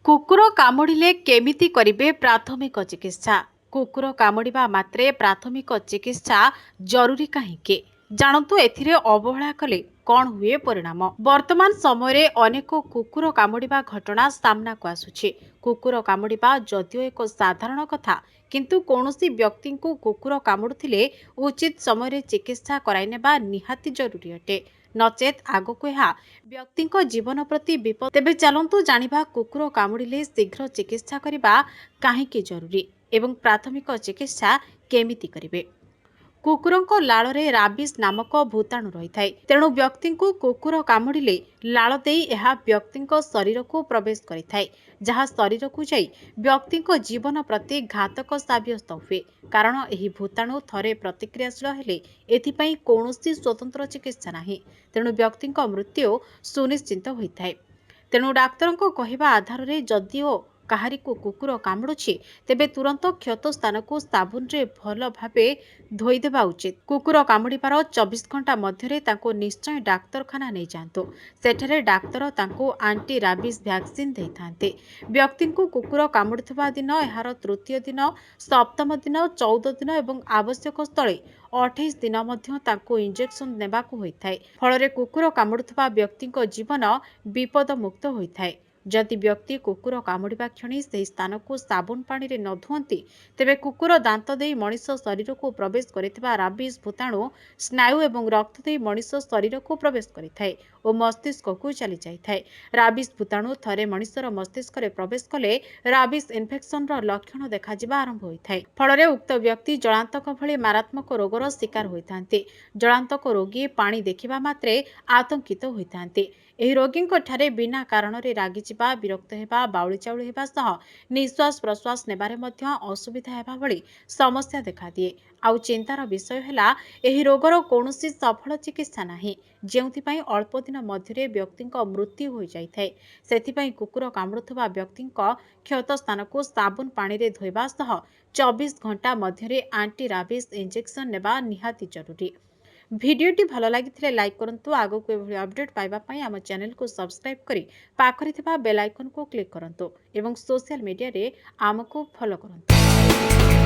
କୁକୁର କାମୁଡ଼ିଲେ କେମିତି କରିବେ ପ୍ରାଥମିକ ଚିକିତ୍ସା? କୁକୁର କାମୁଡ଼ିବା ମାତ୍ରେ ପ୍ରାଥମିକ ଚିକିତ୍ସା ଜରୁରୀ କାହିଁକି? ଜାଣନ୍ତୁ ଏଥିରେ ଅବହେଳା କଲେ କ'ଣ ହୁଏ ପରିଣାମ। ବର୍ତ୍ତମାନ ସମୟରେ ଅନେକ କୁକୁର କାମୁଡ଼ିବା ଘଟଣା ସାମ୍ନାକୁ ଆସୁଛି। କୁକୁର କାମୁଡ଼ିବା ଯଦିଓ ଏକ ସାଧାରଣ କଥା, କିନ୍ତୁ କୌଣସି ବ୍ୟକ୍ତିଙ୍କୁ କୁକୁର କାମୁଡ଼ୁଥିଲେ ଉଚିତ ସମୟରେ ଚିକିତ୍ସା କରାଇନେବା ନିହାତି ଜରୁରୀ ଅଟେ। ନଚେତ୍ ଆଗକୁ ଏହା ବ୍ୟକ୍ତିଙ୍କ ଜୀବନ ପ୍ରତି ବିପଦ। ତେବେ ଚାଲନ୍ତୁ ଜାଣିବା କୁକୁର କାମୁଡ଼ିଲେ ଶୀଘ୍ର ଚିକିତ୍ସା କରିବା କାହିଁକି ଜରୁରୀ ଏବଂ ପ୍ରାଥମିକ ଚିକିତ୍ସା କେମିତି କରିବେ। କୁକୁରଙ୍କ ଲାଳରେ ରାବିସ୍ ନାମକ ଭୂତାଣୁ ରହିଥାଏ। ତେଣୁ ବ୍ୟକ୍ତିଙ୍କୁ କୁକୁର କାମୁଡ଼ିଲେ ଲାଳ ଦେଇ ଏହା ବ୍ୟକ୍ତିଙ୍କ ଶରୀରକୁ ପ୍ରବେଶ କରିଥାଏ, ଯାହା ଶରୀରକୁ ଯାଇ ବ୍ୟକ୍ତିଙ୍କ ଜୀବନ ପ୍ରତି ଘାତକ ସାବ୍ୟସ୍ତ ହୁଏ। କାରଣ ଏହି ଭୂତାଣୁ ଥରେ ପ୍ରତିକ୍ରିୟାଶୀଳ ହେଲେ ଏଥିପାଇଁ କୌଣସି ସ୍ୱତନ୍ତ୍ର ଚିକିତ୍ସା ନାହିଁ। ତେଣୁ ବ୍ୟକ୍ତିଙ୍କ ମୃତ୍ୟୁ ସୁନିଶ୍ଚିତ ହୋଇଥାଏ। ତେଣୁ ଡାକ୍ତରଙ୍କ କହିବା ଆଧାରରେ ଯଦିଓ କାହାରିକୁ କୁକୁର କାମୁଡ଼ୁଛି, ତେବେ ତୁରନ୍ତ କ୍ଷତ ସ୍ଥାନକୁ ସାବୁନରେ ଭଲ ଭାବେ ଧୋଇଦେବା ଉଚିତ। କୁକୁର କାମୁଡ଼ିବାର 24 ଘଣ୍ଟା ମଧ୍ୟରେ ତାଙ୍କୁ ନିଶ୍ଚୟ ଡାକ୍ତରଖାନା ନେଇଯାଆନ୍ତୁ। ସେଠାରେ ଡାକ୍ତର ତାଙ୍କୁ ଆଣ୍ଟି ରାବିସ୍ ଭ୍ୟାକ୍ସିନ୍ ଦେଇଥାନ୍ତି। ବ୍ୟକ୍ତିଙ୍କୁ କୁକୁର କାମୁଡ଼ୁଥିବା ଦିନ, ଏହାର ତୃତୀୟ ଦିନ, ସପ୍ତମ ଦିନ, 14 ଦିନ ଏବଂ ଆବଶ୍ୟକ ସ୍ଥଳେ 28 ଦିନ ମଧ୍ୟ ତାଙ୍କୁ ଇଞ୍ଜେକ୍ସନ ନେବାକୁ ହୋଇଥାଏ। ଫଳରେ କୁକୁର କାମୁଡ଼ୁଥିବା ବ୍ୟକ୍ତିଙ୍କ ଜୀବନ ବିପଦମୁକ୍ତ ହୋଇଥାଏ। ଯଦି ବ୍ୟକ୍ତି କୁକୁର କାମୁଡ଼ିବା କ୍ଷଣି ସେହି ସ୍ଥାନକୁ ସାବୁନ ପାଣିରେ ନ ଧୁଅନ୍ତି, ତେବେ କୁକୁର ଦାନ୍ତ ଦେଇ ମଣିଷ ଶରୀରକୁ ପ୍ରବେଶ କରିଥିବା ରାବିସ୍ ଭୂତାଣୁ ସ୍ନାୟୁ ଏବଂ ରକ୍ତ ଦେଇ ମଣିଷ ଶରୀରକୁ ପ୍ରବେଶ କରିଥାଏ ଓ ମସ୍ତିଷ୍କକୁ ଚାଲିଯାଇଥାଏ। ରାବିସ୍ ଭୂତାଣୁ ଥରେ ମଣିଷର ମସ୍ତିଷ୍କରେ ପ୍ରବେଶ କଲେ ରାବିସ୍ ଇନଫେକ୍ସନର ଲକ୍ଷଣ ଦେଖାଯିବା ଆରମ୍ଭ ହୋଇଥାଏ। ଫଳରେ ଉକ୍ତ ବ୍ୟକ୍ତି ଜଳାନ୍ତକ ଭଳି ମାରାତ୍ମକ ରୋଗର ଶିକାର ହୋଇଥାନ୍ତି। ଜଳାନ୍ତକ ରୋଗୀ ପାଣି ଦେଖିବା ମାତ୍ରେ ଆତଙ୍କିତ ହୋଇଥାନ୍ତି। ଏହି ରୋଗୀଙ୍କ ଠାରେ ବିନା କାରଣରେ ରାଗିଯିବା, ବିରକ୍ତ ହେବା, ବାଉଳି ଚାଉଳି ହେବା ସହ ନିଶ୍ୱାସ ପ୍ରଶ୍ୱାସ ନେବାରେ ମଧ୍ୟ ଅସୁବିଧା ହେବା ଭଳି ସମସ୍ୟା ଦେଖାଦିଏ। ଆଉ ଚିନ୍ତାର ବିଷୟ ହେଲା, ଏହି ରୋଗର କୌଣସି ସଫଳ ଚିକିତ୍ସା ନାହିଁ, ଯେଉଁଥିପାଇଁ ଅଳ୍ପ ଦିନ ମଧ୍ୟରେ ବ୍ୟକ୍ତିଙ୍କ ମୃତ୍ୟୁ ହୋଇଯାଇଥାଏ। ସେଥିପାଇଁ କୁକୁର କାମୁଡ଼ୁଥିବା ବ୍ୟକ୍ତିଙ୍କ କ୍ଷତ ସ୍ଥାନକୁ ସାବୁନ ପାଣିରେ ଧୋଇବା ସହ 24 ଘଣ୍ଟା ମଧ୍ୟରେ ଆଣ୍ଟି ରାବିସ୍ ଇଞ୍ଜେକ୍ସନ ନେବା ନିହାତି ଜରୁରୀ। ଭିଡିଓଟି ଭଲ ଲାଗିଥିଲେ ଲାଇକ୍ କରନ୍ତୁ। ଆଗକୁ ଏଭଳି ଅପଡେଟ୍ ପାଇବା ପାଇଁ ଆମ ଚ୍ୟାନେଲକୁ ସବସ୍କ୍ରାଇବ୍ କରି ପାଖରେ ଥିବା ବେଲ୍ ଆଇକନକୁ କ୍ଲିକ୍ କରନ୍ତୁ ଏବଂ ସୋସିଆଲ ମିଡିଆରେ ଆମକୁ ଫଲୋ କରନ୍ତୁ।